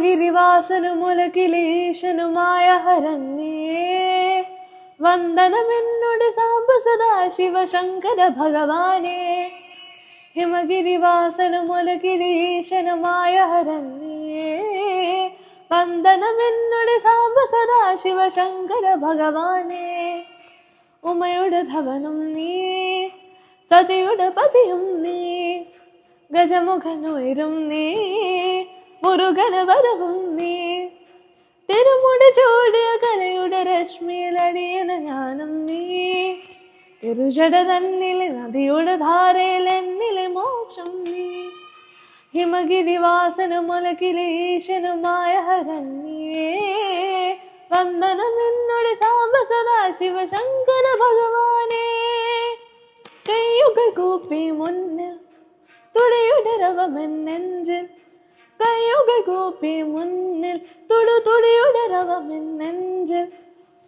ഹിമഗിരിവാസനുമുലകിലേശനുമായ ഹരണ്യേ വന്ദനമെന്നോട് സാംബ സദാശിവ ശങ്കര ഭഗവാനേ. ഹിമഗിരിവാസനുമുലകിലേശനുമായ ഹരണ്യേ വന്ദനമെന്നോട് സാംബ സദാശിവ ശങ്കര ഭഗവാനേ. ഉമയുടെ ധവനും നീ, സതിയുടെ പതിയും നീ, ഗജമുഖനുയരും നീ, മുരുകനവരവും നീ. തിരുമുടി ചൂടിയ കലയുടെ രശ്മിയിലടിയന ഞാനും നീ. തിരുജട തന്നിലെ നദിയുടെ ധാരയിൽ എന്നിലെ മോക്ഷം നീ. ഹിമഗിരിവാസനുമുലകിലേശനുമായ ഹരണ്യേ വന്ദനമെന്നോട് സാംബ സദാശിവ ശങ്കര ഭഗവാനേ. കൈയുകൾ കൂപ്പി മുന്നിൽ തുടിയുടെ രവമെന്നെഞ്ചിൽ, കൈയുകൾ കൂപ്പി മുന്നിൽ തുടിയുടെ രവമെന്നെഞ്ചിൽ.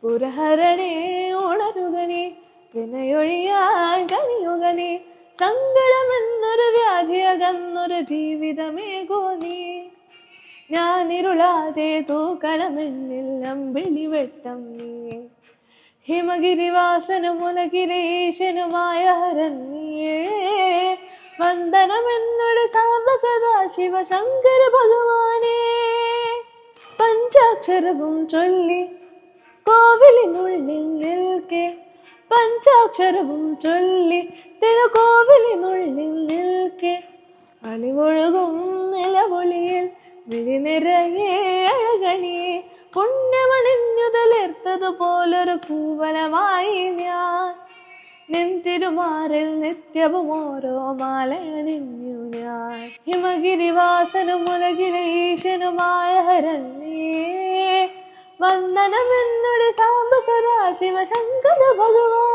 പുരഹരണേ ഉണരുകനീ, വിനയൊഴിയാൻ കനിയുകനീ. സങ്കടമെന്നൊരു വ്യാധിയകന്നൊരു ജീവിതമേകോ നീ. ഞാനിരുളാതെ തൂക്കണമെന്നിൽ അമ്പിളി വെട്ടം നീ. ഹിമഗിരിവാസനുമുലകിലേശനുമായ ഹരണ്യേ വന്ദനമെന്നോട് സാംബ സദാശിവ ശങ്കര ഭഗവാനേ. പഞ്ചാക്ഷരവും ചൊല്ലി കോവിലിനുള്ളിൽ നിൽക്കെ, പഞ്ചാക്ഷരവും ചൊല്ലി തിരുകോവിലിനുള്ളിൽ നിൽക്കെ. അലിവൊഴുകും നിലവൊളിയിൽ വിഴി നിറയെ അഴകണിയെ പുണ്യമണിഞ്ഞുതളിർത്തതുപോലൊരു കൂവലമായി ഞാൻ. നിൻ തിരുമാറിൽ നിത്യവും ഓരോ മാലയണിഞ്ഞു ഞാൻ. ഹിമഗിരിവാസനുമുലകിലേശനുമായ ഹരണ്യേ വന്ദനമെന്നോട് സാംബ സദാശിവ ശങ്കര ഭഗവാൻ.